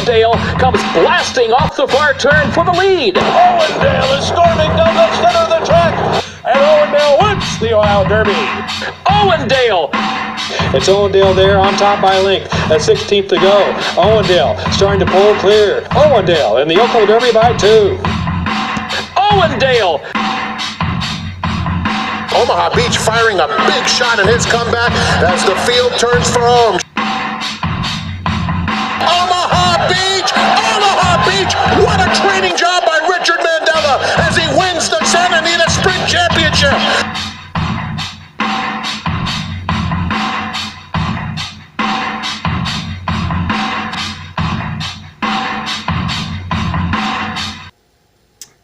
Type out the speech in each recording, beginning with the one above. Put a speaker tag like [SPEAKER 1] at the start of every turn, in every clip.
[SPEAKER 1] Owendale comes blasting off the far turn for the lead.
[SPEAKER 2] Owendale is storming down the center of the track, and Owendale wins the Ohio Derby.
[SPEAKER 1] Owendale.
[SPEAKER 3] It's Owendale there on top by a length. At 16th to go. Owendale starting to pull clear. Owendale in the Oklahoma Derby by 2.
[SPEAKER 1] Owendale.
[SPEAKER 4] Omaha Beach firing a big shot in his comeback as the field turns for home. Omaha Beach! Omaha Beach! What a training job by Richard Mandela as he wins the Santa Anita Sprint Championship!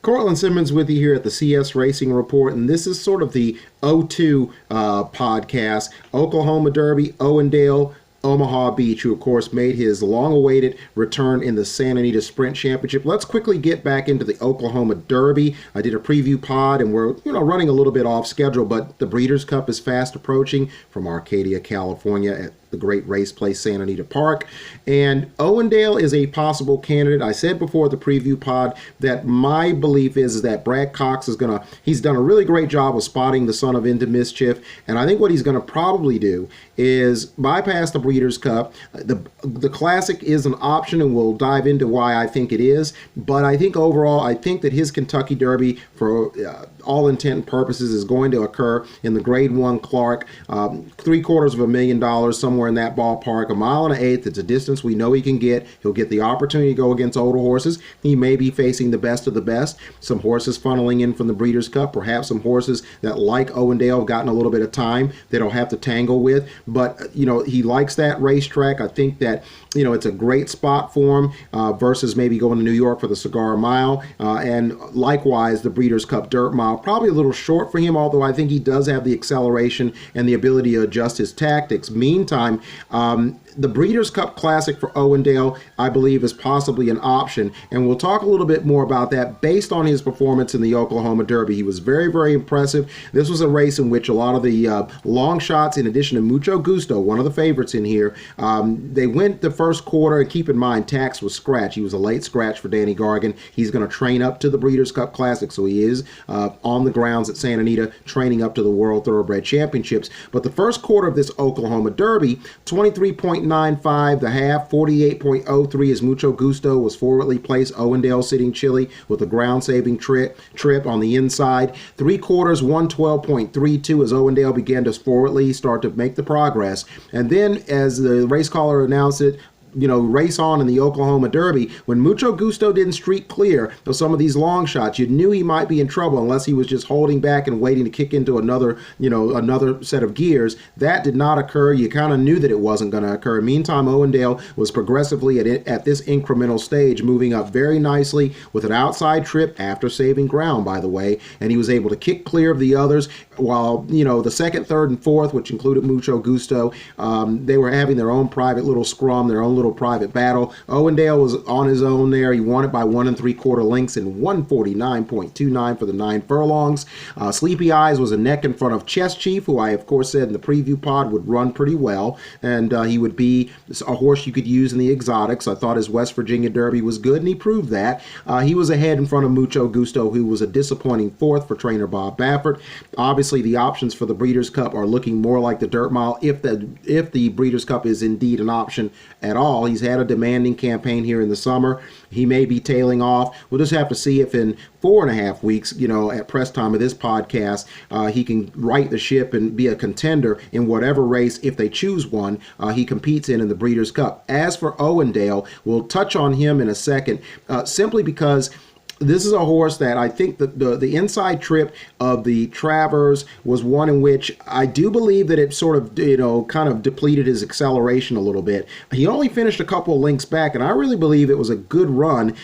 [SPEAKER 5] Cortland Simmons with you here at the CS Racing Report, and this is sort of the O2 podcast. Oklahoma Derby, Owendale, Omaha Beach, who of course made his long-awaited return in the Santa Anita Sprint Championship. Let's quickly get back into the Oklahoma Derby. I did a preview pod, and we're running a little bit off schedule, but the Breeders' Cup is fast approaching from Arcadia, California at the great race place Santa Anita Park. And Owendale is a possible candidate. I said before the preview pod that my belief is that Brad Cox is he's done a really great job of spotting the son of Into Mischief, and I think what he's going to probably do is bypass the Breeders' Cup. The Classic is an option, and we'll dive into why I think it is, but I think overall, I think that his Kentucky Derby, for all intent and purposes, is going to occur in the Grade 1 Clark, $750,000, somewhere in that ballpark, 1.125 miles. It's a distance we know he can get. He'll get the opportunity to go against older horses. He may be facing the best of the best. Some horses funneling in from the Breeders' Cup, perhaps some horses that, like Owendale, have gotten a little bit of time that he'll have to tangle with. But, he likes that racetrack. I think that, it's a great spot for him versus maybe going to New York for the Cigar Mile. And likewise, the Breeders' Cup Dirt Mile, probably a little short for him, although I think he does have the acceleration and the ability to adjust his tactics. Meantime, the Breeders' Cup Classic for Owendale, I believe, is possibly an option, and we'll talk a little bit more about that based on his performance in the Oklahoma Derby. He was very, very impressive. This was a race in which a lot of the long shots, in addition to Mucho Gusto, one of the favorites in here, they went the first quarter, and keep in mind, Tax was scratch. He was a late scratch for Danny Gargan. He's going to train up to the Breeders' Cup Classic, so he is on the grounds at Santa Anita, training up to the World Thoroughbred Championships. But the first quarter of this Oklahoma Derby, 23.95 the half, 48.03 as Mucho Gusto was forwardly placed. Owendale sitting chilly with a ground-saving trip on the inside. 3 quarters, 112.32 as Owendale began to forwardly start to make the progress. And then, as the race caller announced it, race on in the Oklahoma Derby, when Mucho Gusto didn't streak clear of some of these long shots, you knew he might be in trouble unless he was just holding back and waiting to kick into another set of gears. That did not occur. You kind of knew that it wasn't going to occur. Meantime, Owendale was progressively at this incremental stage, moving up very nicely with an outside trip after saving ground, by the way, and he was able to kick clear of the others, while, the second, third, and fourth, which included Mucho Gusto, they were having their own private little scrum, their own little private battle. Owendale was on his own there. He won it by 1 3/4 lengths in 149.29 for the 9 furlongs. Sleepy Eyes was a neck in front of Chess Chief, who I, of course, said in the preview pod would run pretty well, and he would be a horse you could use in the exotics. I thought his West Virginia Derby was good, and he proved that. He was ahead in front of Mucho Gusto, who was a disappointing 4th for trainer Bob Baffert. Obviously, the options for the Breeders' Cup are looking more like the Dirt Mile, if the Breeders' Cup is indeed an option at all. He's had a demanding campaign here in the summer. He may be tailing off. We'll just have to see if in 4.5 weeks, at press time of this podcast, he can right the ship and be a contender in whatever race, if they choose one, he competes in the Breeders' Cup. As for Owendale, we'll touch on him in a second, simply because this is a horse that I think the inside trip of the Travers was one in which I do believe that it sort of, kind of depleted his acceleration a little bit. He only finished a couple of lengths back, and I really believe it was a good run,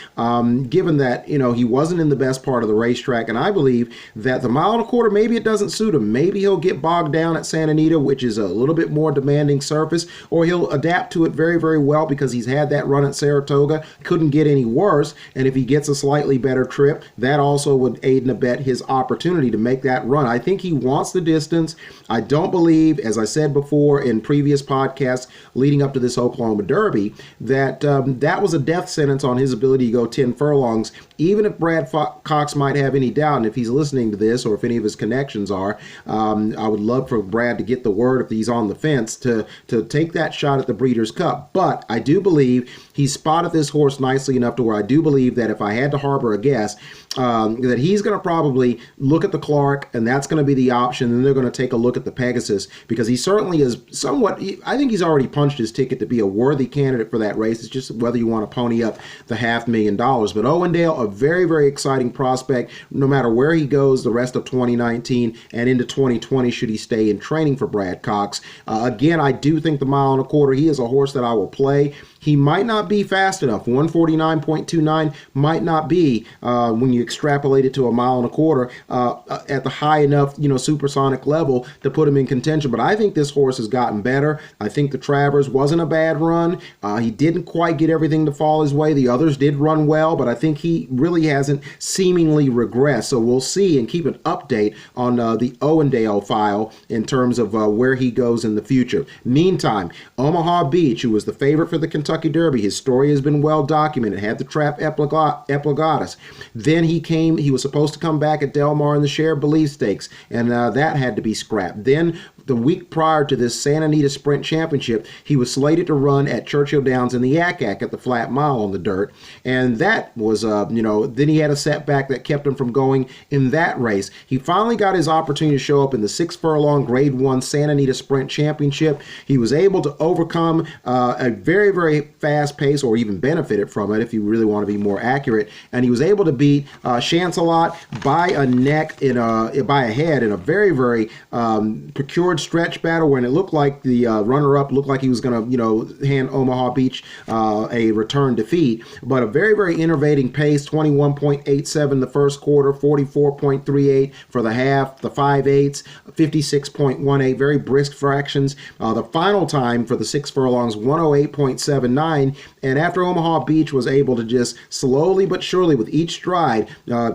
[SPEAKER 5] given that, he wasn't in the best part of the racetrack. And I believe that the 1.25 miles, maybe it doesn't suit him. Maybe he'll get bogged down at Santa Anita, which is a little bit more demanding surface, or he'll adapt to it very, very well because he's had that run at Saratoga. Couldn't get any worse. And if he gets a slightly better trip, that also would aid and abet his opportunity to make that run. I think he wants the distance. I don't believe, as I said before in previous podcasts leading up to this Oklahoma Derby, that that was a death sentence on his ability to go 10 furlongs. Even if Brad Cox might have any doubt, and if he's listening to this or if any of his connections are, I would love for Brad to get the word if he's on the fence to take that shot at the Breeders' Cup. But I do believe he spotted this horse nicely enough to where I do believe that if I had to harbor a guess, that he's going to probably look at the Clark, and that's going to be the option. And they're going to take a look at the Pegasus, because he certainly is somewhat, I think he's already punched his ticket to be a worthy candidate for that race. It's just whether you want to pony up the $500,000. But Owendale, a very, very exciting prospect, no matter where he goes the rest of 2019 and into 2020, should he stay in training for Brad Cox. Again, I do think the 1.25 miles, he is a horse that I will play. He might not be fast enough. 149.29 might not be, when you extrapolate it to 1.25 miles, at the high enough, supersonic level to put him in contention. But I think this horse has gotten better. I think the Travers wasn't a bad run. He didn't quite get everything to fall his way. The others did run well, but I think he really hasn't seemingly regressed. So we'll see and keep an update on the Owendale file in terms of where he goes in the future. Meantime, Omaha Beach, who was the favorite for the Kentucky Derby, his story has been well documented, had the trap epiglottis. Then he was supposed to come back at Del Mar in the Shared Belief Stakes, and that had to be scrapped. Then the week prior to this Santa Anita Sprint Championship, he was slated to run at Churchill Downs in the Yak-Yak at the flat mile on the dirt. And that was, then he had a setback that kept him from going in that race. He finally got his opportunity to show up in the 6 furlong Grade 1 Santa Anita Sprint Championship. He was able to overcome a very, very fast pace, or even benefited from it if you really want to be more accurate. And he was able to beat Chancelot by a head in a very, very procured stretch battle, when it looked like the runner-up looked like he was going to, hand Omaha Beach a return defeat. But a very, very innovating pace, 21.87 the first quarter, 44.38 for the half, the 5/8, 56.18, very brisk fractions. The final time for the 6 furlongs, 108.79. And after Omaha Beach was able to just slowly but surely with each stride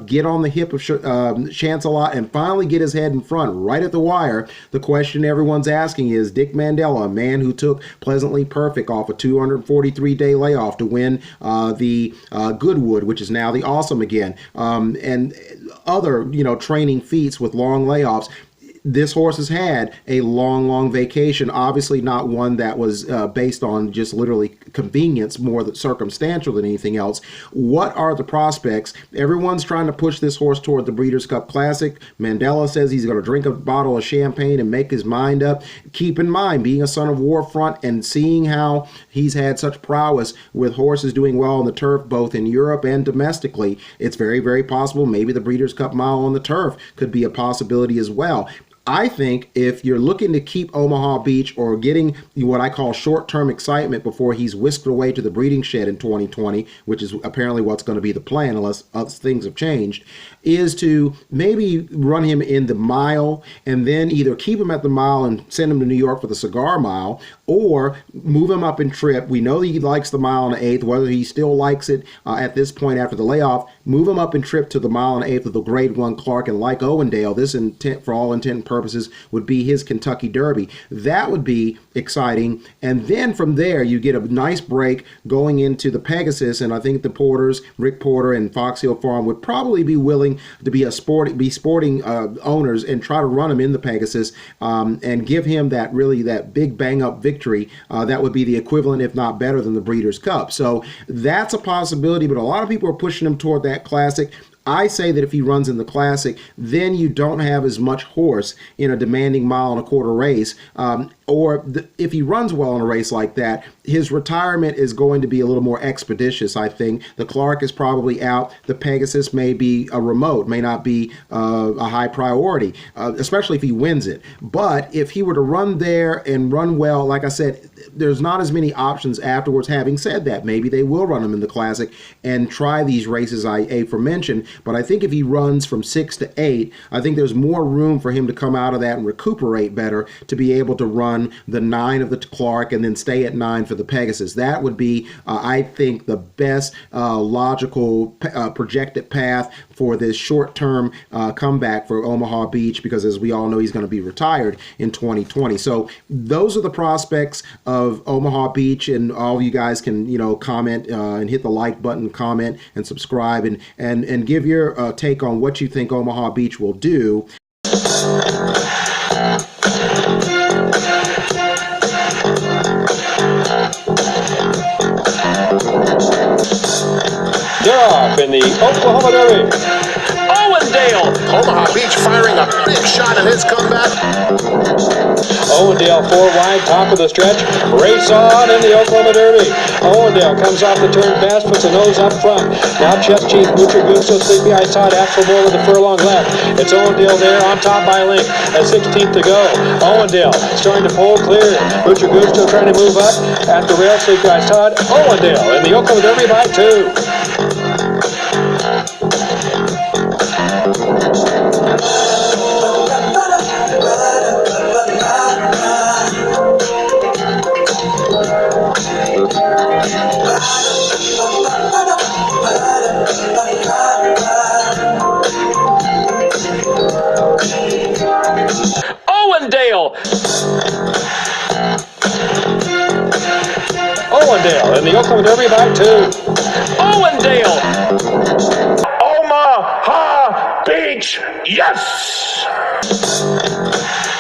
[SPEAKER 5] get on the hip of Chancelot and finally get his head in front right at the wire, the question everyone's asking is, Dick Mandela, a man who took Pleasantly Perfect off a 243-day layoff to win the Goodwood, which is now the Awesome again, and other training feats with long layoffs, this horse has had a long, long vacation, obviously not one that was based on just literally convenience, more circumstantial than anything else. What are the prospects? Everyone's trying to push this horse toward the Breeders' Cup Classic. Mandela says he's going to drink a bottle of champagne and make his mind up. Keep in mind, being a son of Warfront and seeing how he's had such prowess with horses doing well on the turf, both in Europe and domestically, it's very, very possible maybe the Breeders' Cup Mile on the turf could be a possibility as well. I think if you're looking to keep Omaha Beach or getting what I call short-term excitement before he's whisked away to the breeding shed in 2020, which is apparently what's going to be the plan unless things have changed, is to maybe run him in the mile and then either keep him at the mile and send him to New York for the Cigar Mile, or move him up in trip. We know that he likes the mile and 1/8, whether he still likes it at this point after the layoff. Move him up in trip to the mile and 1/8 of the Grade 1 Clark, and like Owendale, this intent, for all intent and purposes, would be his Kentucky Derby. That would be exciting. And then from there, you get a nice break going into the Pegasus, and I think the Porters, Rick Porter and Fox Hill Farm, would probably be willing to be sporting owners and try to run him in the Pegasus and give him that big bang up victory. That would be the equivalent, if not better, than the Breeders' Cup. So that's a possibility, but a lot of people are pushing him toward that Classic. I say that if he runs in the Classic, then you don't have as much horse in a demanding 1.25 mile race. If he runs well in a race like that, his retirement is going to be a little more expeditious, I think. The Clark is probably out. The Pegasus may be a remote, may not be a high priority, especially if he wins it. But if he were to run there and run well, like I said, there's not as many options afterwards. Having said that, maybe they will run him in the Classic and try these races I aforementioned. But I think if he runs from 6 to 8, I think there's more room for him to come out of that and recuperate better to be able to run the 9 of the Clark and then stay at 9 for the Pegasus. That would be, I think, the best logical projected path for this short-term comeback for Omaha Beach, because as we all know, he's going to be retired in 2020. So those are the prospects of Omaha Beach, and all of you guys can, comment and hit the like button, comment and subscribe, and give your take on what you think Omaha Beach will do.
[SPEAKER 3] They're off in the Oklahoma Derby.
[SPEAKER 1] Owendale.
[SPEAKER 4] Omaha Beach firing a big shot in his comeback.
[SPEAKER 3] Owendale 4 wide, top of the stretch. Race on in the Oklahoma Derby. Owendale comes off the turn fast, puts the nose up front. Now chest chief, Butcher Gusto, Sleepy Eyes Todd, asks for more with the furlong left. It's Owendale there on top by a length. At 16th to go. Owendale starting to pull clear. Butcher Gusto trying to move up at the rail. Sleepy Eyes Todd. Owendale in the Oklahoma Derby by 2. Owendale in the Oklahoma Derby by 2.
[SPEAKER 1] Owendale.
[SPEAKER 2] Omaha Beach, yes!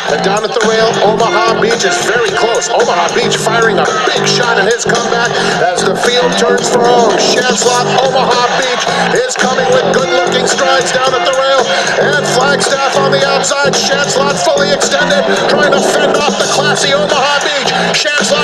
[SPEAKER 4] And down at the rail, Omaha Beach is very close. Omaha Beach firing a big shot in his comeback as the field turns for home. Chancelot, Omaha Beach is coming with good-looking strides down at the rail. And Flagstaff on the outside. Chancelot fully extended, trying to fend off the classy Omaha Beach. Chancelot